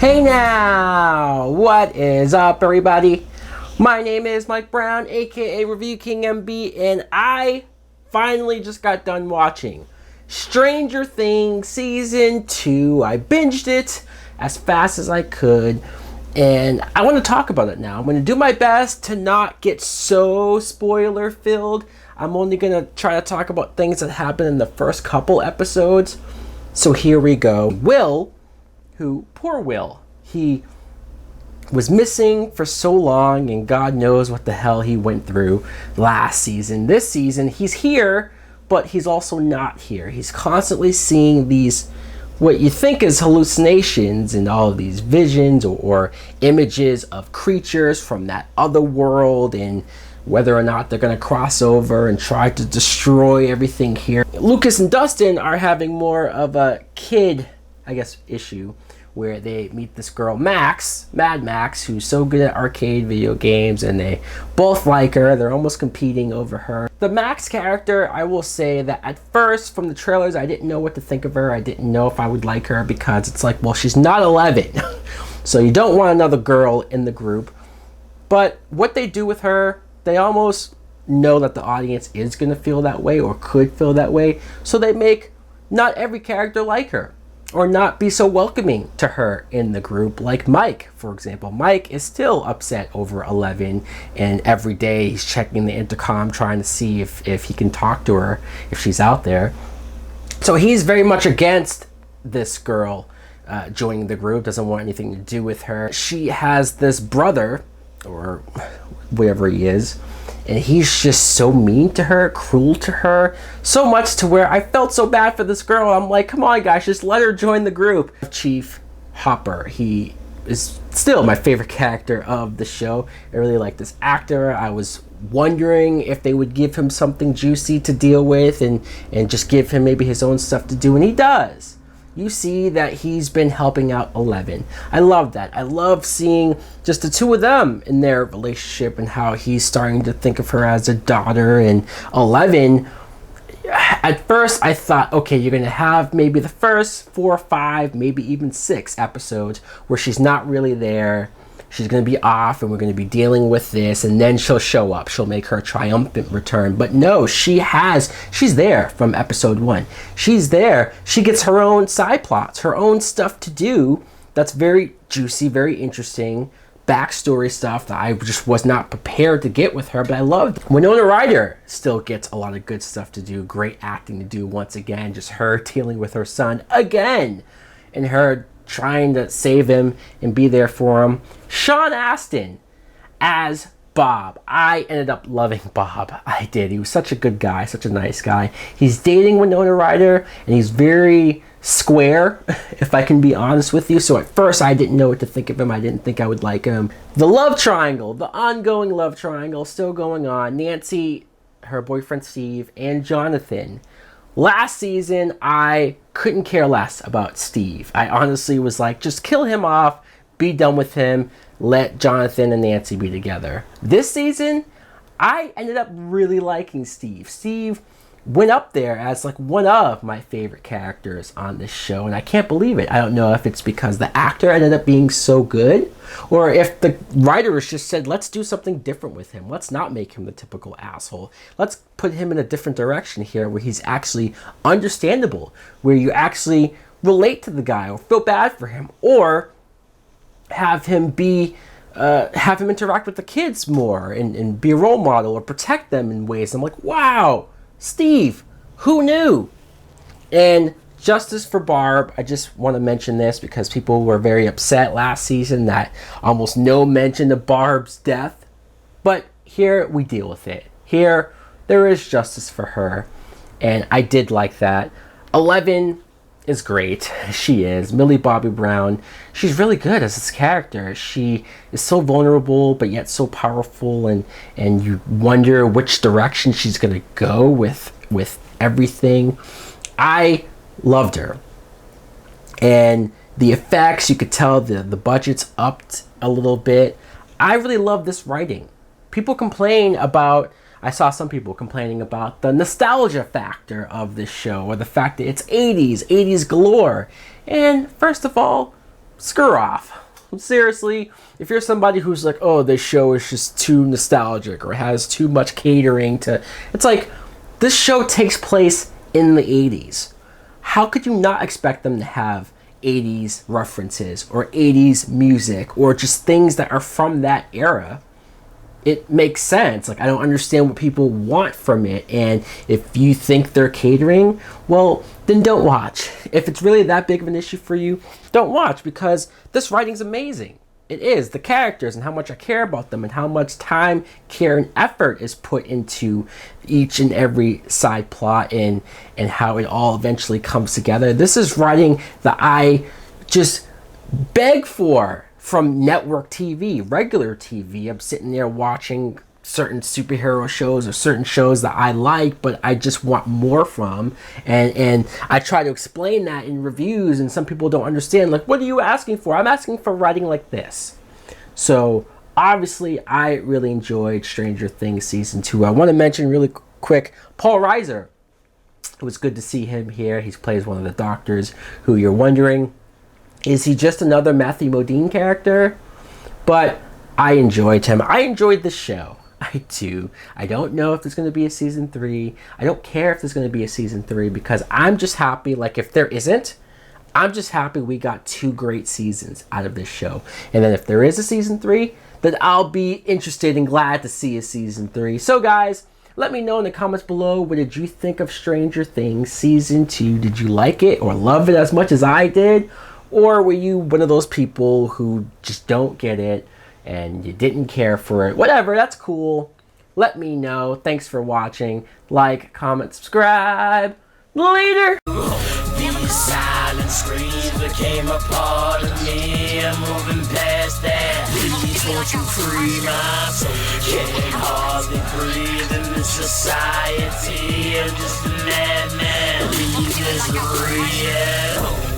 Hey now, what is up everybody? My name is Mike Brown, aka ReviewKingMB, and I finally just got done watching Stranger Things Season 2. I binged it as fast as I could, and I want to talk about it now. I'm going to do my best to not get so spoiler filled. I'm only going to try to talk about things that happened in the first couple episodes. So here we go. Poor Will, he was missing for so long, and God knows what the hell he went through last season. This season, he's here, but he's also not here. He's constantly seeing these, what you think is hallucinations, and all of these visions or images of creatures from that other world, and whether or not they're going to cross over and try to destroy everything here. Lucas and Dustin are having more of a kid, I guess, issue, where they meet this girl, Mad Max, who's so good at arcade video games, and they both like her. They're almost competing over her. The Max character, I will say that at first, from the trailers, I didn't know what to think of her. I didn't know if I would like her, because it's like, well, she's not 11. So you don't want another girl in the group. But what they do with her, they almost know that the audience is going to feel that way, or could feel that way. So they make not every character like her, or not be so welcoming to her in the group. Like Mike, for example. Mike is still upset over 11, and every day he's checking the intercom trying to see if he can talk to her, if she's out there. So he's very much against this girl joining the group, doesn't want anything to do with her. She has this brother, or whatever he is, and he's just so mean to her, cruel to her, so much to where I felt so bad for this girl. I'm like, come on guys, just let her join the group. Chief Hopper, he is still my favorite character of the show. I really like this actor. I was wondering if they would give him something juicy to deal with, and just give him maybe his own stuff to do, and he does. You see that he's been helping out 11. I love that. I love seeing just the two of them in their relationship, and how he's starting to think of her as a daughter. And 11, at first I thought, okay, you're going to have maybe the first 4 or 5, maybe even 6 episodes where she's not really there. She's going to be off, and we're going to be dealing with this, and then she'll show up. She'll make her triumphant return. But no, she's there from episode 1. She's there. She gets her own side plots, her own stuff to do that's very juicy, very interesting, backstory stuff that I just was not prepared to get with her, but I loved. Winona Ryder still gets a lot of good stuff to do, great acting to do once again, just her dealing with her son again, and her trying to save him and be there for him. Sean Astin as Bob. I ended up loving Bob. I did. He was such a good guy, such a nice guy. He's dating Winona Ryder, and he's very square, if I can be honest with you. So at first I didn't know what to think of him. I didn't think I would like him. The love triangle, the ongoing love triangle, still going on. Nancy, her boyfriend Steve, and Jonathan. Last season, I couldn't care less about Steve. I honestly was like, just kill him off, be done with him, let Jonathan and Nancy be together. This season, I ended up really liking Steve. Steve went up there as like one of my favorite characters on this show, and I can't believe it. I don't know if it's because the actor ended up being so good, or if the writers just said, let's do something different with him. Let's not make him the typical asshole. Let's put him in a different direction here, where he's actually understandable, where you actually relate to the guy or feel bad for him, or have him interact with the kids more, and be a role model, or protect them in ways. I'm like, wow, Steve, who knew? And justice for Barb. I just want to mention this because people were very upset last season that almost no mention of Barb's death. But here we deal with it. Here, there is justice for her, and I did like that. 11 is great. She is. Millie Bobby Brown, she's really good as this character. She is so vulnerable, but yet so powerful, and you wonder which direction she's going to go with everything. I loved her. And the effects, you could tell the budget's upped a little bit. I really love this writing. People complain about, I saw some people complaining about the nostalgia factor of this show, or the fact that it's 80s galore. And first of all, screw off. Seriously, if you're somebody who's like, oh, this show is just too nostalgic or has too much catering to... It's like, this show takes place in the 80s. How could you not expect them to have 80s references or 80s music or just things that are from that era? It makes sense. Like, I don't understand what people want from it. And if you think they're catering, well, then don't watch. If it's really that big of an issue for you, don't watch, because this writing's amazing. It is. The characters and how much I care about them and how much time, care, and effort is put into each and every side plot and how it all eventually comes together. This is writing that I just beg for from network TV, regular TV. I'm sitting there watching certain superhero shows or certain shows that I like, but I just want more from. And I try to explain that in reviews, and some people don't understand. Like, what are you asking for? I'm asking for writing like this. So, obviously, I really enjoyed Stranger Things Season 2. I want to mention really quick, Paul Reiser. It was good to see him here. He plays one of the doctors who you're wondering, is he just another Matthew Modine character? But I enjoyed him. I enjoyed the show. I do. I don't know if there's going to be a season 3. I don't care if there's going to be a season 3, because I'm just happy. Like, if there isn't, I'm just happy we got 2 great seasons out of this show. And then if there is a season 3, then I'll be interested and glad to see a season 3. So guys, let me know in the comments below, what did you think of Stranger Things Season 2? Did you like it or love it as much as I did? Or were you one of those people who just don't get it and you didn't care for it? Whatever, that's cool. Let me know. Thanks for watching. Like, comment, subscribe. Later! These silent screams became a part of me. I'm moving past that. Please won't you free my soul? Can't hardly breathe in this society. I'm just a madman. Please, it's real.